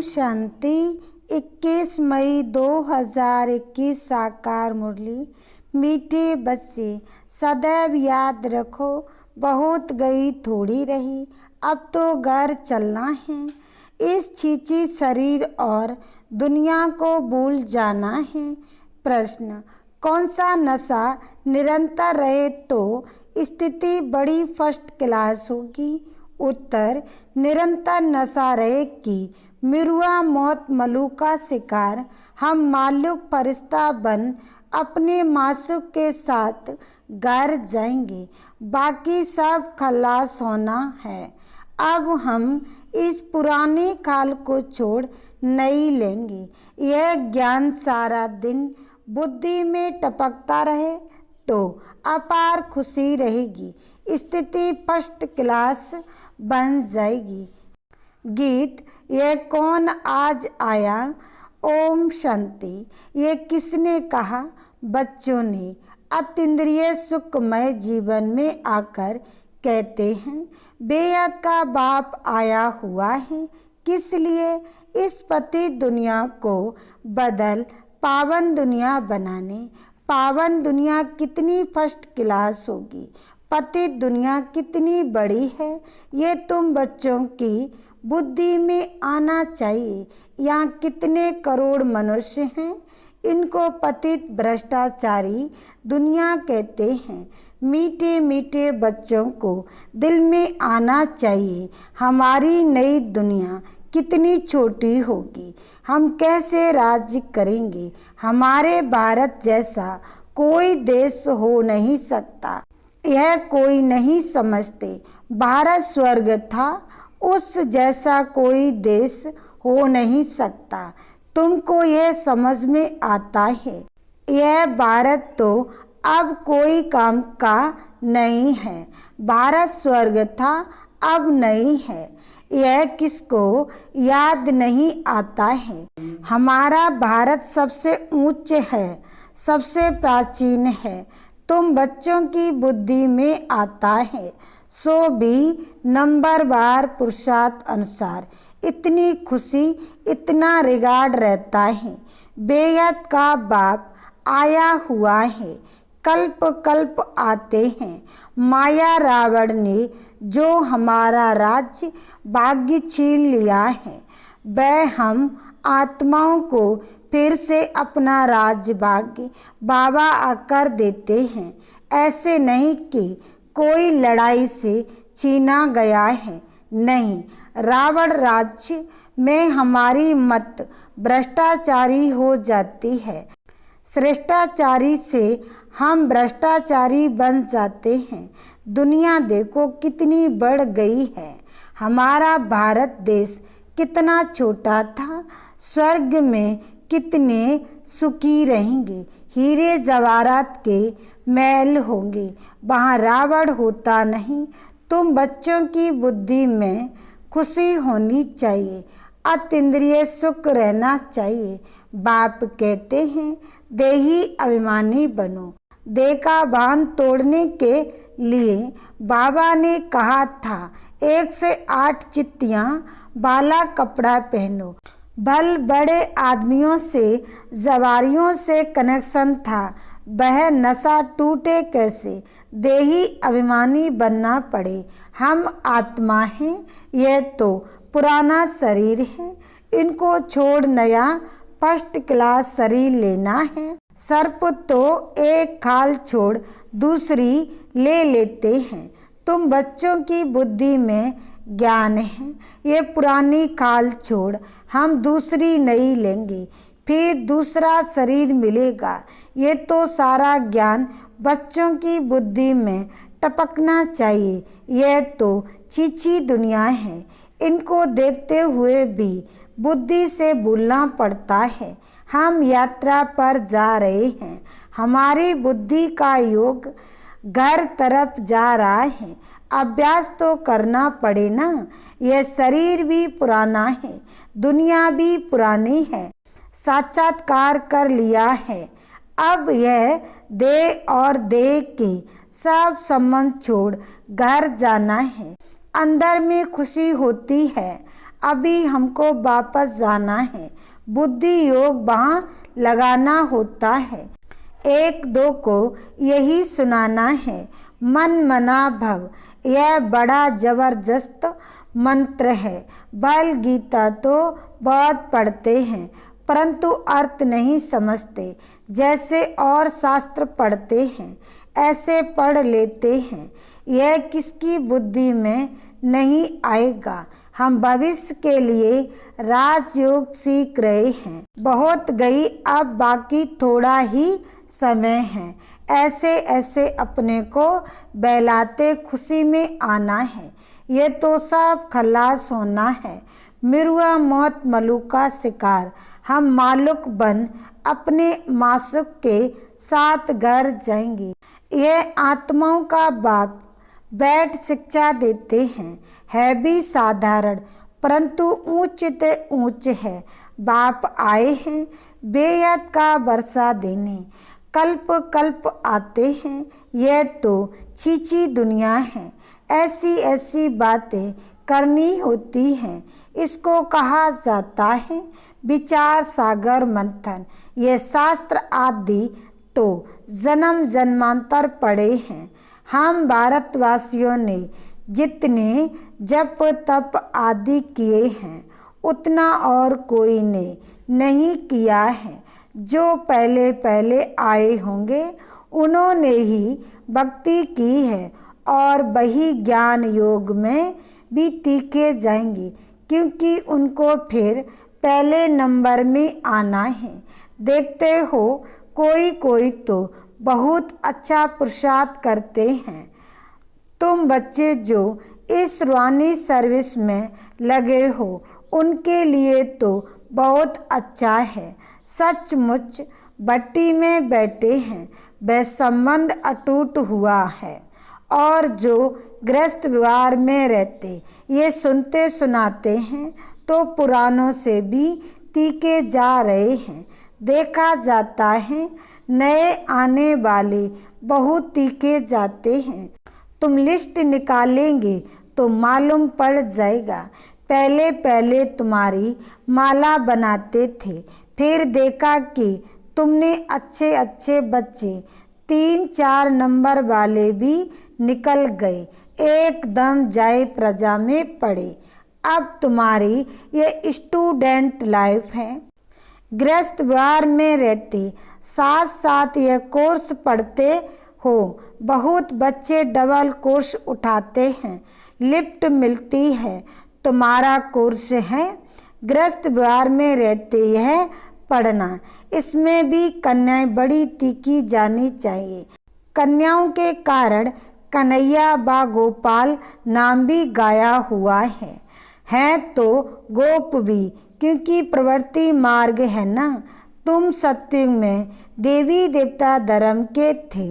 शांति। 21 मई 2021 साकार मुरली। मीठे बच्चे सदैव याद रखो, बहुत गई थोड़ी रही, अब तो घर चलना है। इस छींची शरीर और दुनिया को भूल जाना है। प्रश्न, कौन सा नशा निरंतर रहे तो स्थिति बड़ी फर्स्ट क्लास होगी? उत्तर, निरंतर नशा रहे कि मिरुआ मौत मलू का शिकार, हम मालूक फरिश्ता बन अपने मासूक के साथ घर जाएंगे, बाकी सब खलास होना है। अब हम इस पुराने काल को छोड़ नई लेंगे। यह ज्ञान सारा दिन बुद्धि में टपकता रहे तो अपार खुशी रहेगी, स्थिति फर्स्ट क्लास बन जाएगी। गीत, ये कौन आज आया? ओम शांति। ये किसने कहा? बच्चों ने। अतीन्द्रिय सुखमय जीवन में आकर कहते हैं, बेहद का बाप आया हुआ है। किस लिए? इस पति दुनिया को बदल पावन दुनिया बनाने। पावन दुनिया कितनी फर्स्ट क्लास होगी, पति दुनिया कितनी बड़ी है, ये तुम बच्चों की बुद्धि में आना चाहिए। यहाँ कितने करोड़ मनुष्य हैं, इनको पतित भ्रष्टाचारी दुनिया कहते हैं। मीठे मीठे बच्चों को दिल में आना चाहिए, हमारी नई दुनिया कितनी छोटी होगी, हम कैसे राज्य करेंगे। हमारे भारत जैसा कोई देश हो नहीं सकता, यह कोई नहीं समझते। भारत स्वर्ग था, उस जैसा कोई देश हो नहीं सकता। तुमको यह समझ में आता है? यह भारत तो अब कोई काम का नहीं है। भारत स्वर्ग था, अब नहीं है। यह किसको याद नहीं आता है? हमारा भारत सबसे ऊंच है, सबसे प्राचीन है। तुम बच्चों की बुद्धि में आता है, सो भी नंबरवार पुरुषार्थ अनुसार इतनी खुशी, इतना रिगार्ड रहता है। बेहद का बाप आया हुआ है, कल्प कल्प आते हैं। माया रावण ने जो हमारा राज्य भाग्य छीन लिया है, वह हम आत्माओं को फिर से अपना राज्य भाग्य बाबा आकर देते हैं। ऐसे नहीं कि कोई लड़ाई से छीना गया है, नहीं। रावण राज्य में हमारी मत भ्रष्टाचारी हो जाती है, श्रेष्ठाचारी से हम भ्रष्टाचारी बन जाते हैं। दुनिया देखो कितनी बढ़ गई है। हमारा भारत देश कितना छोटा था, स्वर्ग में कितने सुखी रहेंगे। हीरे जवाहरात के महल होंगे, वहाँ रावण होता नहीं। तुम बच्चों की बुद्धि में खुशी होनी चाहिए, अतीन्द्रिय सुख रहना चाहिए। बाप कहते हैं, देही अभिमानी बनो। देह का बांध तोड़ने के लिए बाबा ने कहा था, 1 से 8 चित्तियाँ बाला कपड़ा पहनो। भल बड़े आदमियों से, जवारियों से कनेक्शन था, वह नशा टूटे कैसे? देही अभिमानी बनना पड़े। हम आत्मा हैं, यह तो पुराना शरीर है, इनको छोड़ नया फर्स्ट क्लास शरीर लेना है। सर्प तो एक खाल छोड़ दूसरी ले लेते हैं। तुम बच्चों की बुद्धि में ज्ञान है, ये पुरानी खाल छोड़ हम दूसरी नई लेंगे, फिर दूसरा शरीर मिलेगा। ये तो सारा ज्ञान बच्चों की बुद्धि में टपकना चाहिए। यह तो छीछी दुनिया है, इनको देखते हुए भी बुद्धि से भूलना पड़ता है। हम यात्रा पर जा रहे हैं, हमारी बुद्धि का योग घर तरफ जा रहा है। अभ्यास तो करना पड़े ना। यह शरीर भी पुराना है, दुनिया भी पुरानी है, साक्षात्कार कर लिया है। अब यह देह और देह के सब संबंध छोड़ घर जाना है। अंदर में खुशी होती है, अभी हमको वापस जाना है। बुद्धि योग वहाँ लगाना होता है। एक दो को यही सुनाना है, मन मना भव। यह बड़ा जबरदस्त मंत्र है। बाल गीता तो बहुत पढ़ते हैं परंतु अर्थ नहीं समझते। जैसे और शास्त्र पढ़ते हैं ऐसे पढ़ लेते हैं। यह किसकी बुद्धि में नहीं आएगा। हम भविष्य के लिए राजयोग सीख रहे हैं। बहुत गई, अब बाकी थोड़ा ही समय है। ऐसे ऐसे अपने को बहलाते खुशी में आना है। ये तो सब खलास होना है। मिरुआ मौत मलू का शिकार। हम मालूक बन अपने मासुक के साथ घर जाएंगे। ये आत्माओं का बाप बैठ शिक्षा देते हैं। है भी साधारण परंतु ऊंच ते ऊंच है। बाप आए हैं बेहद का वर्षा देने। कल्प कल्प आते हैं। यह तो छीछी दुनिया है। ऐसी ऐसी बातें करनी होती हैं। इसको कहा जाता है विचार सागर मंथन। ये शास्त्र आदि तो जन्म जन्मांतर पढ़े हैं। हम भारतवासियों ने जितने जप तप आदि किए हैं उतना और कोई ने नहीं किया है। जो पहले पहले आए होंगे उन्होंने ही भक्ति की है और वही ज्ञान योग में भी टीके जाएंगे क्योंकि उनको फिर पहले नंबर में आना है। देखते हो कोई कोई तो बहुत अच्छा पुरुषार्थ करते हैं। तुम बच्चे जो इस रूहानी सर्विस में लगे हो उनके लिए तो बहुत अच्छा है। सचमुच भट्टी में बैठे हैं वह संबंध अटूट हुआ है। और जो गृहस्थ व्यवहार में रहते ये सुनते सुनाते हैं तो पुरानों से भी तीखे जा रहे हैं। देखा जाता है नए आने वाले बहुत तीखे जाते हैं। तुम लिस्ट निकालेंगे तो मालूम पड़ जाएगा। पहले पहले तुम्हारी माला बनाते थे फिर देखा कि तुमने अच्छे अच्छे बच्चे 3-4 नंबर वाले भी निकल गए। एकदम जाए प्रजा में पड़े। अब तुम्हारी ये स्टूडेंट लाइफ है। गृहस्थ व्यवहार में रहते साथ साथ यह कोर्स पढ़ते हो। बहुत बच्चे डबल कोर्स उठाते हैं। लिफ्ट मिलती है। तुम्हारा कोर्स है गृहस्थ व्यवहार में रहते यह पढ़ना। इसमें भी कन्याएं बड़ी तीखी जानी चाहिए। कन्याओं के कारण कन्हैया बा गोपाल नाम भी गाया हुआ है तो गोप भी क्योंकि प्रवृत्ति मार्ग है ना। तुम सत्युग में देवी देवता धर्म के थे।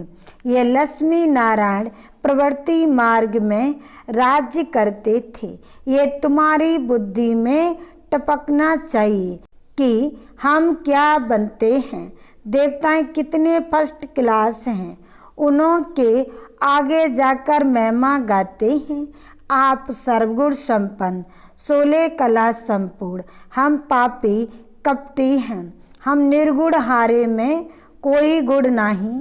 ये लक्ष्मी नारायण प्रवृत्ति मार्ग में राज्य करते थे। ये तुम्हारी बुद्धि में टपकना चाहिए कि हम क्या बनते हैं। देवताएं कितने फर्स्ट क्लास हैं। उनके आगे जाकर महिमा गाते हैं। आप सर्वगुण संपन्न 16 कला संपूर्ण। हम पापी कपटी हैं। हम निर्गुण हारे में कोई गुण नहीं।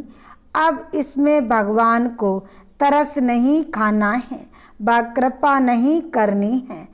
अब इसमें भगवान को तरस नहीं खाना है व कृपा नहीं करनी है।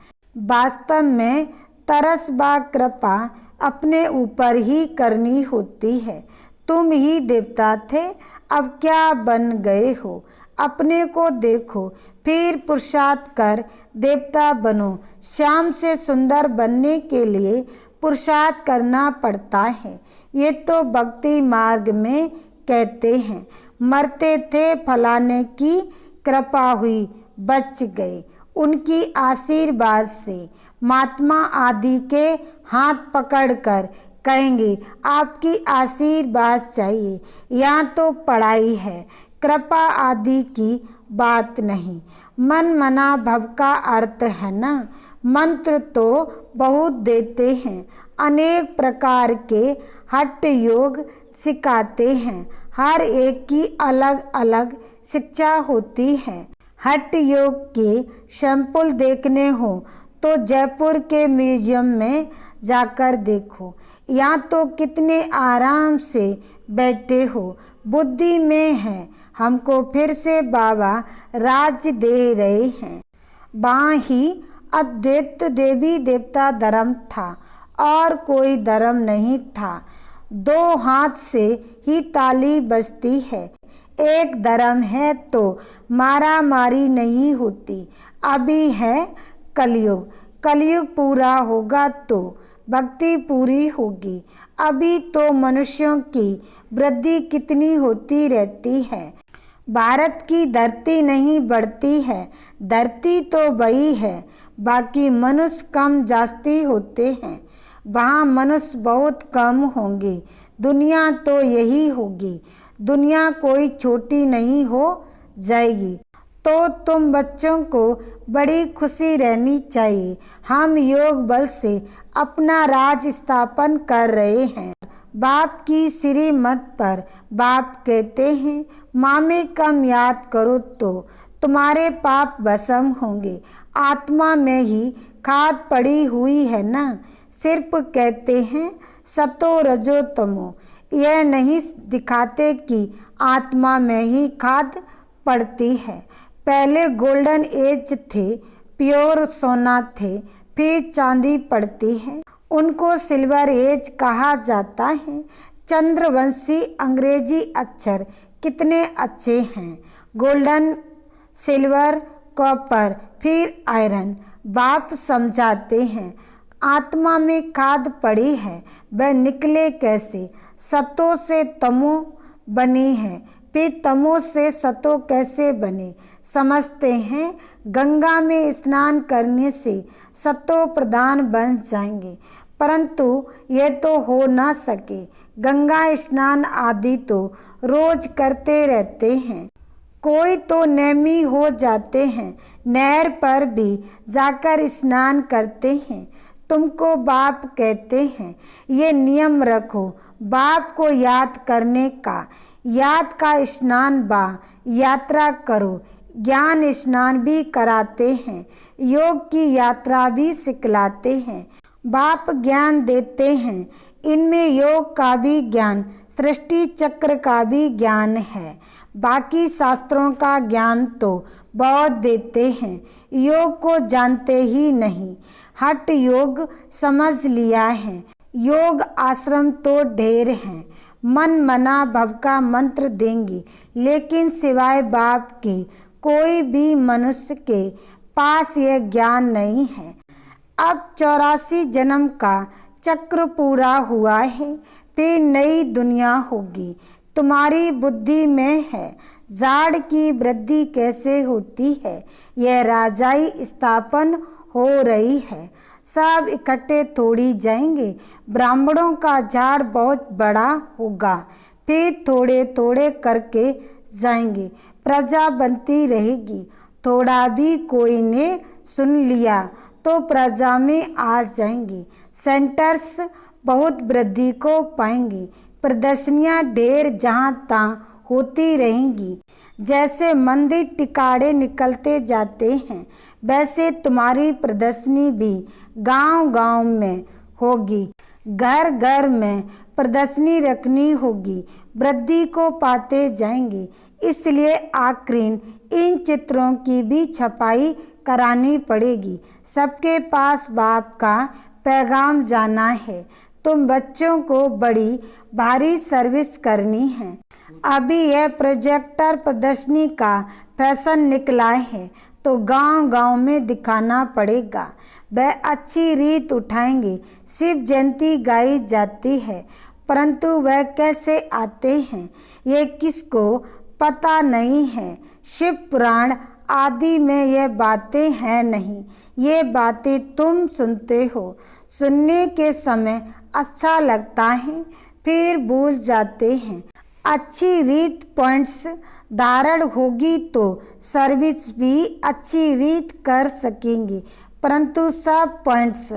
वास्तव में तरस व कृपा अपने ऊपर ही करनी होती है। तुम ही देवता थे अब क्या बन गए हो। अपने को देखो फिर पुरुषार्थ कर देवता बनो। श्याम से सुंदर बनने के लिए पुरुषार्थ करना पड़ता है। ये तो भक्ति मार्ग में कहते हैं। मरते थे फलाने की कृपा हुई बच गए। उनकी आशीर्वाद से महात्मा आदि के हाथ पकड़कर कहेंगे आपकी आशीर्वाद चाहिए। यहाँ तो पढ़ाई है कृपा आदि की बात नहीं। मन मना भव का अर्थ है ना। मंत्र तो बहुत देते हैं। अनेक प्रकार के हठ योग सिखाते हैं। हर एक की अलग अलग शिक्षा होती है। हठ योग के सैंपल देखने हो तो जयपुर के म्यूजियम में जाकर देखो, यहाँ तो कितने आराम से बैठे हो, बुद्धि में है। हमको फिर से बाबा राज्य दे रहे हैं। वहाँ ही अद्वैत देवी देवता धर्म था और कोई धर्म नहीं था। दो हाथ से ही ताली बजती है। एक धर्म है तो मारा मारी नहीं होती। अभी है कलयुग, कलयुग पूरा होगा तो भक्ति पूरी होगी। अभी तो मनुष्यों की वृद्धि कितनी होती रहती है। भारत की धरती नहीं बढ़ती है, धरती तो वही है, बाकी मनुष्य कम जास्ती होते हैं। वहाँ मनुष्य बहुत कम होंगे। दुनिया तो यही होगी, दुनिया कोई छोटी नहीं हो जाएगी। तो तुम बच्चों को बड़ी खुशी रहनी चाहिए। हम योग बल से अपना राज स्थापन कर रहे हैं। बाप की श्रीमत पर बाप कहते हैं, मामे कम याद करो तो तुम्हारे पाप भस्म होंगे। आत्मा में ही खाद पड़ी हुई है ना। सिर्फ कहते हैं सतो रजो तमो, यह नहीं दिखाते कि आत्मा में ही खाद पड़ती है। पहले गोल्डन एज थे, प्योर सोना थे, फिर चांदी पड़ती है, उनको सिल्वर एज कहा जाता है। चंद्रवंशी अंग्रेजी अक्षर कितने अच्छे हैं। गोल्डन, सिल्वर, कॉपर, फिर आयरन। बाप समझाते हैं आत्मा में खाद पड़ी है, वह निकले कैसे। सतो से तमो बनी है, फिर तमो से सतो कैसे बने। समझते हैं गंगा में स्नान करने से सतो प्रधान बन जाएंगे, परंतु यह तो हो ना सके। गंगा स्नान आदि तो रोज करते रहते हैं, कोई तो नेमी हो जाते हैं, नहर पर भी जाकर स्नान करते हैं। तुमको बाप कहते हैं ये नियम रखो, बाप को याद करने का। याद का स्नान बा यात्रा करो, ज्ञान स्नान भी कराते हैं, योग की यात्रा भी सिखलाते हैं। बाप ज्ञान देते हैं, इनमें योग का भी ज्ञान, सृष्टि चक्र का भी ज्ञान है। बाकी शास्त्रों का ज्ञान तो बहुत देते हैं, योग को जानते ही नहीं। हठ योग समझ लिया है, योग आश्रम तो ढेर हैं। मन मना भव का मंत्र देंगे, लेकिन सिवाय बाप के कोई भी मनुष्य के पास यह ज्ञान नहीं है। अब 84 जन्म का चक्र पूरा हुआ है, फिर नई दुनिया होगी। तुम्हारी बुद्धि में है जाड़ की वृद्धि कैसे होती है। यह राजाई स्थापन हो रही है, सब इकट्ठे थोड़ी जाएंगे। ब्राह्मणों का झाड़ बहुत बड़ा होगा, फिर थोड़े थोड़े करके जाएंगे, प्रजा बनती रहेगी। थोड़ा भी कोई ने सुन लिया तो प्रजा में आ जाएंगी। सेंटर्स बहुत वृद्धि को पाएंगी, प्रदर्शनियां ढेर जहाँ तहाँ होती रहेंगी। जैसे मंदिर टिकाड़े निकलते जाते हैं, वैसे तुम्हारी प्रदर्शनी भी गांव गांव में होगी, घर घर में प्रदर्शनी रखनी होगी, वृद्धि को पाते जाएंगे। इसलिए आखिर इन चित्रों की भी छपाई करानी पड़ेगी। सबके पास बाप का पैगाम जाना है। तुम बच्चों को बड़ी भारी सर्विस करनी है। अभी यह प्रोजेक्टर प्रदर्शनी का फैशन निकला है, तो गांव गांव में दिखाना पड़ेगा। वह अच्छी रीत उठाएंगे। शिव जयंती गाई जाती है, परंतु वह कैसे आते हैं ये किसको पता नहीं है। शिव पुराण आदि में ये बातें हैं नहीं, ये बातें तुम सुनते हो। सुनने के समय अच्छा लगता है, फिर भूल जाते हैं। अच्छी रीत पॉइंट्स धारण होगी तो सर्विस भी अच्छी रीत कर सकेंगे, परंतु सब पॉइंट्स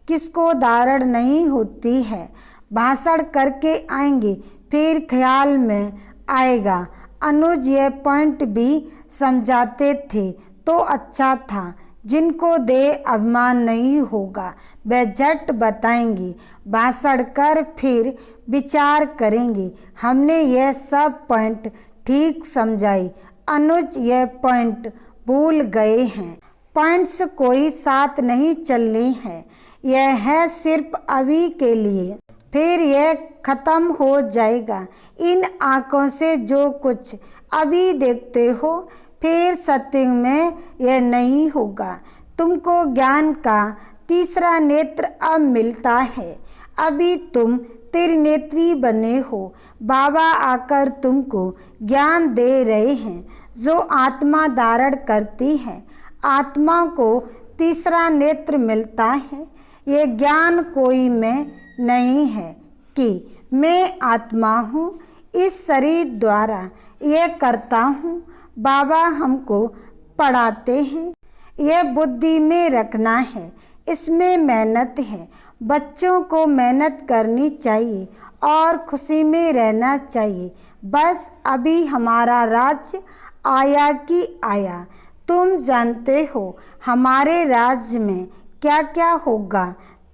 किसको धारण नहीं होती है। भाषण करके आएंगे, फिर ख्याल में आएगा। अनुज ये पॉइंट भी समझाते थे तो अच्छा था। जिनको दे अभिमान नहीं होगा वे झट बताएंगे, भाषण कर फिर विचार करेंगे। हमने यह सब पॉइंट ठीक समझाई, अनुज यह पॉइंट भूल गए हैं। पॉइंट्स कोई साथ नहीं चलनी है, यह है सिर्फ अभी के लिए, फिर यह खत्म हो जाएगा। इन आँखों से जो कुछ अभी देखते हो फिर सत्युग में यह नहीं होगा। तुमको ज्ञान का तीसरा नेत्र अब मिलता है, अभी तुम त्रिनेत्री बने हो। बाबा आकर तुमको ज्ञान दे रहे हैं जो आत्मा धारण करती है। आत्मा को तीसरा नेत्र मिलता है। ये ज्ञान कोई मैं नहीं है कि मैं आत्मा हूँ, इस शरीर द्वारा ये करता हूँ। बाबा हमको पढ़ाते हैं, यह बुद्धि में रखना है, इसमें मेहनत है। बच्चों को मेहनत करनी चाहिए और खुशी में रहना चाहिए। बस अभी हमारा राज्य आया कि आया। तुम जानते हो हमारे राज्य में क्या क्या होगा।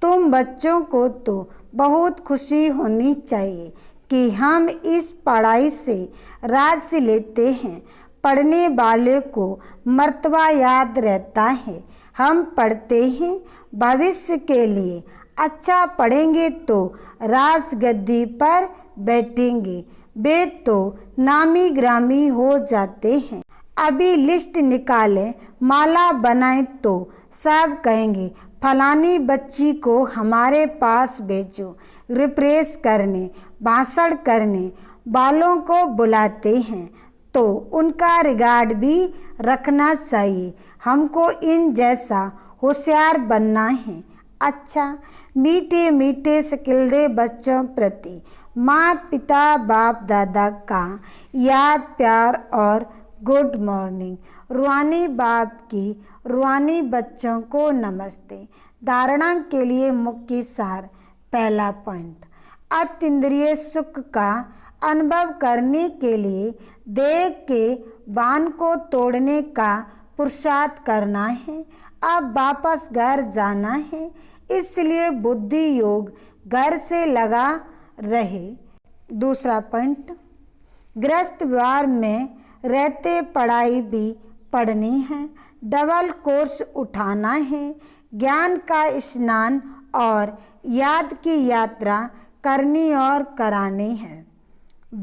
तुम बच्चों को तो बहुत खुशी होनी चाहिए कि हम इस पढ़ाई से राज्य लेते हैं। पढ़ने वाले को मर्तबा याद रहता है। हम पढ़ते हैं भविष्य के लिए। अच्छा पढ़ेंगे तो राजगद्दी पर बैठेंगे, वे तो नामी ग्रामी हो जाते हैं। अभी लिस्ट निकालें, माला बनाएं तो सब कहेंगे फलानी बच्ची को हमारे पास भेजो। रिप्रेस करने, भाषण करने वालों को बुलाते हैं तो उनका रिगार्ड भी रखना चाहिए। हमको इन जैसा होशियार बनना है। अच्छा मीठे मीठे सिकिलदे बच्चों प्रति माता पिता बाप दादा का याद प्यार और गुड मॉर्निंग। रूहानी बाप की रूहानी बच्चों को नमस्ते। धारणा के लिए मुख्य सार। पहला पॉइंट, अतीन्द्रिय सुख का अनुभव करने के लिए देह के बांध को तोड़ने का पुरुषार्थ करना है। अब वापस घर जाना है, इसलिए बुद्धि योग घर से लगा रहे। दूसरा पॉइंट, गृहस्थ व्यवहार में रहते पढ़ाई भी पढ़नी है, डबल कोर्स उठाना है, ज्ञान का स्नान और याद की यात्रा करनी और करानी है।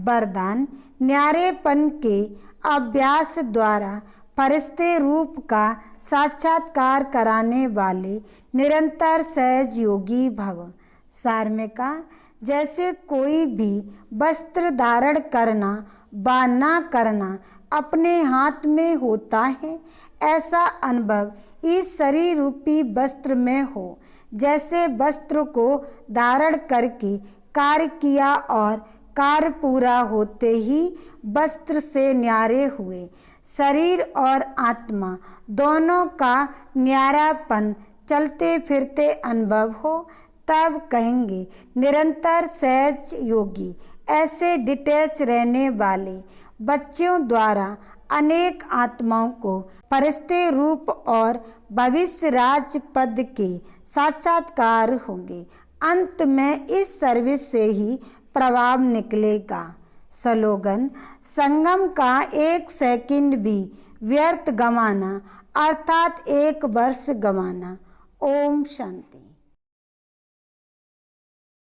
वरदान, न्यारेपन के अभ्यास द्वारा फरिश्ते रूप का साक्षात्कार कराने वाले निरंतर सहज योगी भव। सार में कहा, जैसे कोई भी वस्त्र धारण करना व ना करना अपने हाथ में होता है, ऐसा अनुभव इस शरीर रूपी वस्त्र में हो। जैसे वस्त्र को धारण करके कार्य किया और कार्य पूरा होते ही वस्त्र से न्यारे हुए। शरीर और आत्मा दोनों का न्यारापन चलते फिरते अनुभव हो, तब कहेंगे निरंतर सहज योगी। ऐसे डिटेच रहने वाले बच्चों द्वारा अनेक आत्माओं को फरिश्ते रूप और भविष्य राज पद के साक्षात्कार होंगे। अंत में इस सर्विस से ही प्रभाव निकलेगा। स्लोगन, संगम का एक सेकंड भी व्यर्थ गंवाना अर्थात एक वर्ष गंवाना। ओम शांति।